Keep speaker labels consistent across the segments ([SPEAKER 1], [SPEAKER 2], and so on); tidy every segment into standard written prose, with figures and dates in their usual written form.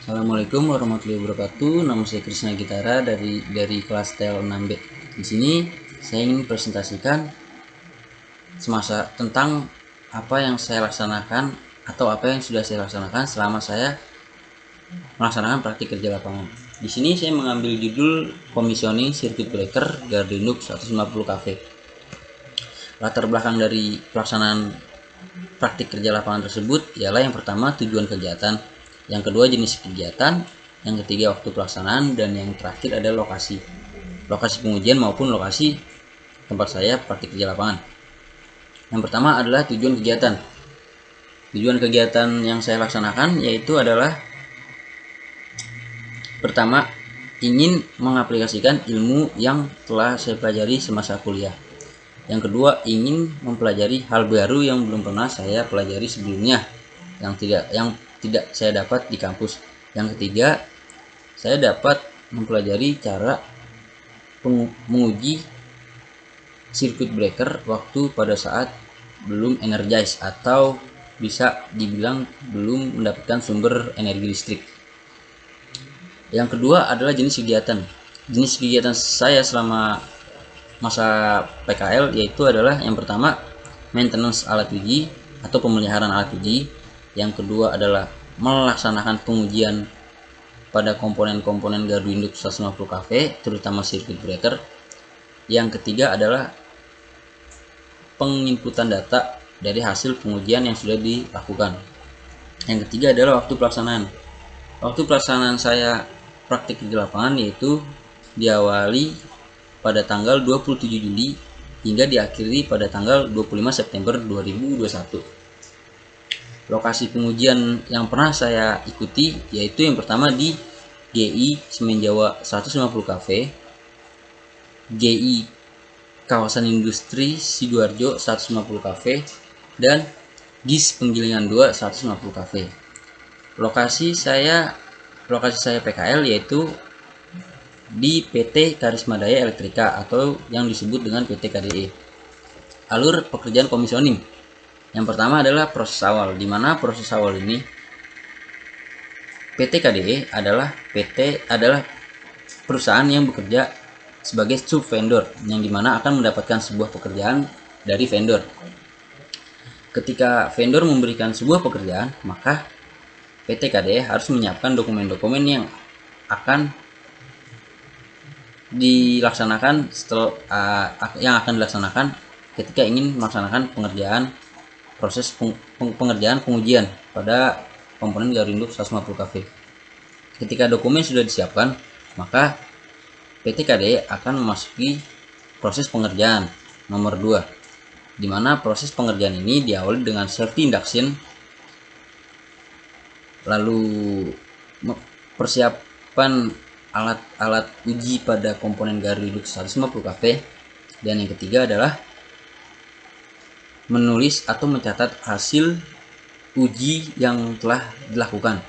[SPEAKER 1] Assalamualaikum warahmatullahi wabarakatuh. Nama saya Krisna Gitara dari kelas TL 6B. Di sini saya ingin presentasikan semasa tentang apa yang saya laksanakan atau apa yang sudah saya laksanakan selama saya melaksanakan praktik kerja lapangan. Di sini saya mengambil judul Commissioning Circuit Breaker Gardinduk 150 kV. Latar belakang dari pelaksanaan praktik kerja lapangan tersebut ialah yang pertama tujuan kegiatan, yang kedua jenis kegiatan, yang ketiga waktu pelaksanaan, dan yang terakhir adalah lokasi pengujian maupun lokasi tempat saya praktik kerja lapangan. Yang pertama adalah tujuan kegiatan. Tujuan kegiatan yang saya laksanakan yaitu adalah pertama, ingin mengaplikasikan ilmu yang telah saya pelajari semasa kuliah. Yang kedua, ingin mempelajari hal baru yang belum pernah saya pelajari sebelumnya, yang tidak saya dapat di kampus. Yang ketiga, saya dapat mempelajari cara menguji circuit breaker waktu pada saat belum energize atau bisa dibilang belum mendapatkan sumber energi listrik. Yang kedua adalah jenis kegiatan. Jenis kegiatan saya selama masa PKL yaitu adalah yang pertama maintenance alat uji atau pemeliharaan alat uji, yang kedua adalah melaksanakan pengujian pada komponen-komponen gardu induk 150 kV terutama circuit breaker, yang ketiga adalah penginputan data dari hasil pengujian yang sudah dilakukan, yang ketiga adalah waktu pelaksanaan. Waktu pelaksanaan saya praktik di lapangan yaitu diawali pada tanggal 27 Juli hingga diakhiri pada tanggal 25 September 2021. Lokasi pengujian yang pernah saya ikuti yaitu yang pertama di GI Semen Jawa 150 kV, GI Kawasan Industri Sidoarjo 150 kV, dan GIS Penggilingan 2 150 kV. Lokasi saya PKL yaitu di PT Karisma Daya Elektrika atau yang disebut dengan PT KDE. Alur pekerjaan komisioning. Yang pertama adalah proses awal, di mana proses awal ini PT KDE adalah perusahaan yang bekerja sebagai sub vendor, yang dimana akan mendapatkan sebuah pekerjaan dari vendor. Ketika vendor memberikan sebuah pekerjaan, maka PT KDE harus menyiapkan dokumen-dokumen yang akan dilaksanakan ketika ingin melaksanakan proses pengerjaan pengujian pada komponen gardu induk 150 kV. Ketika dokumen sudah disiapkan, maka PT KDE akan memasuki proses pengerjaan nomor 2, di mana proses pengerjaan ini diawali dengan safety induction, lalu persiapan alat uji pada komponen gardu induk 150 kV, dan yang ketiga adalah menulis atau mencatat hasil uji yang telah dilakukan.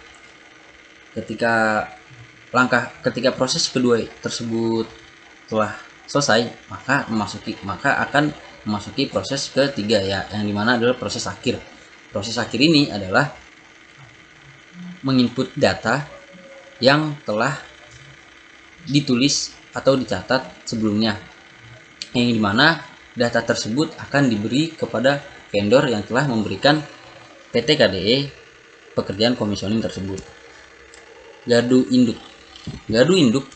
[SPEAKER 1] Ketika proses kedua tersebut telah selesai, maka akan memasuki proses ketiga, ya, yang dimana adalah proses akhir. Proses akhir ini adalah menginput data yang telah ditulis atau dicatat sebelumnya, yang dimana data tersebut akan diberi kepada vendor yang telah memberikan PT KDE pekerjaan komisioning tersebut. Gardu induk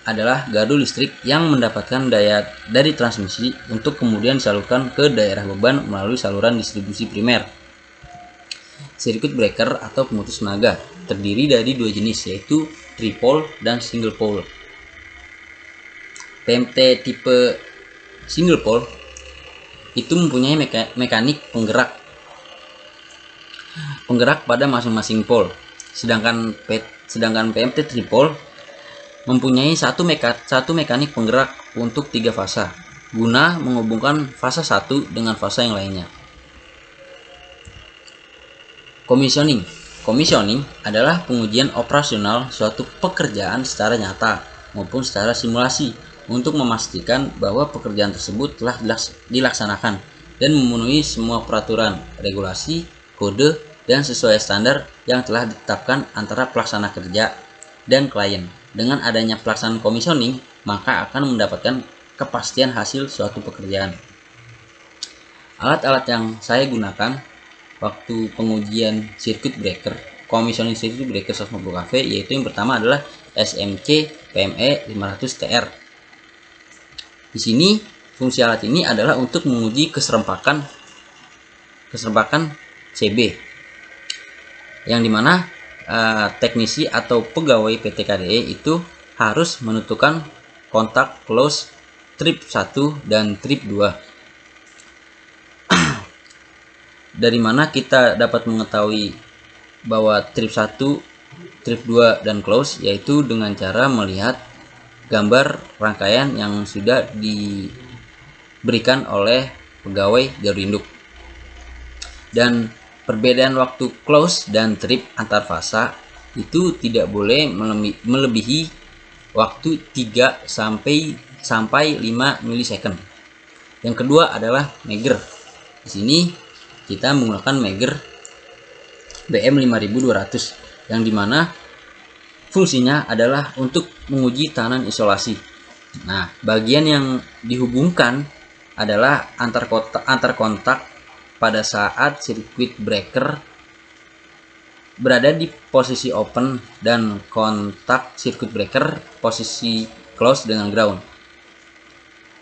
[SPEAKER 1] adalah gardu listrik yang mendapatkan daya dari transmisi untuk kemudian disalurkan ke daerah beban melalui saluran distribusi primer. Circuit breaker atau pemutus tenaga terdiri dari dua jenis, yaitu tripole dan single pole. PMT tipe single pole itu mempunyai mekanik penggerak pada masing-masing pole, sedangkan PMT tripole mempunyai satu mekanik penggerak untuk 3 fasa guna menghubungkan fasa 1 dengan fasa yang lainnya. Commissioning adalah pengujian operasional suatu pekerjaan secara nyata maupun secara simulasi untuk memastikan bahwa pekerjaan tersebut telah dilaksanakan dan memenuhi semua peraturan, regulasi, kode, dan sesuai standar yang telah ditetapkan antara pelaksana kerja dan klien. Dengan adanya pelaksanaan komisioning, maka akan mendapatkan kepastian hasil suatu pekerjaan. Alat-alat yang saya gunakan waktu pengujian circuit breaker, komisioning circuit breaker 150 kV, yaitu yang pertama adalah SMC PME 500 TR. Di sini fungsi alat ini adalah untuk menguji keserempakan CB, yang dimana teknisi atau pegawai PT KDE itu harus menentukan kontak close trip 1 dan trip 2. Dari mana kita dapat mengetahui bahwa trip 1, trip 2 dan close, yaitu dengan cara melihat gambar rangkaian yang sudah diberikan oleh pegawai gardu induk. Dan perbedaan waktu close dan trip antar fasa itu tidak boleh melebihi waktu 3 sampai 5 milisecond. Yang kedua adalah Megger. Di sini kita menggunakan Megger BM5200, yang dimana fungsinya adalah untuk menguji tahanan isolasi. Nah, bagian yang dihubungkan adalah antar kontak pada saat circuit breaker berada di posisi open dan kontak circuit breaker posisi close dengan ground.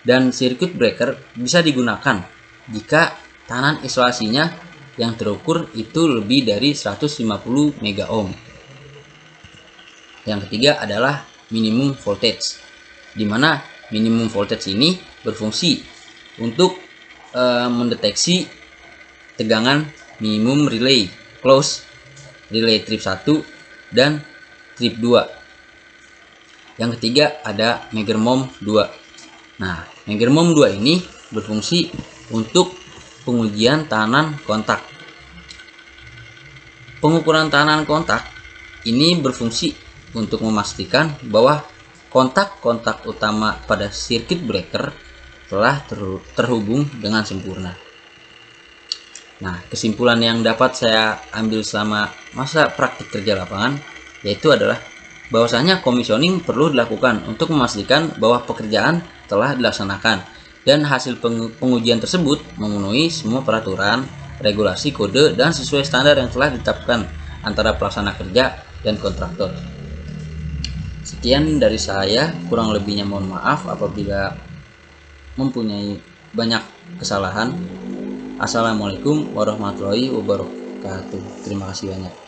[SPEAKER 1] Dan circuit breaker bisa digunakan jika tahanan isolasinya yang terukur itu lebih dari 150 mega ohm. Yang ketiga adalah minimum voltage, di mana minimum voltage ini berfungsi untuk mendeteksi tegangan minimum relay close, relay trip 1 dan trip 2. Yang ketiga ada Megermom 2. Nah, Megermom 2 ini berfungsi untuk pengujian tahanan kontak. Pengukuran tahanan kontak ini berfungsi untuk memastikan bahwa kontak-kontak utama pada circuit breaker telah terhubung dengan sempurna. Nah, kesimpulan yang dapat saya ambil selama masa praktik kerja lapangan yaitu adalah bahwasanya komisioning perlu dilakukan untuk memastikan bahwa pekerjaan telah dilaksanakan dan hasil pengujian tersebut memenuhi semua peraturan, regulasi, kode, dan sesuai standar yang telah ditetapkan antara pelaksana kerja dan kontraktor. Sekian dari saya, kurang lebihnya mohon maaf apabila mempunyai banyak kesalahan. Assalamualaikum warahmatullahi wabarakatuh. Terima kasih banyak.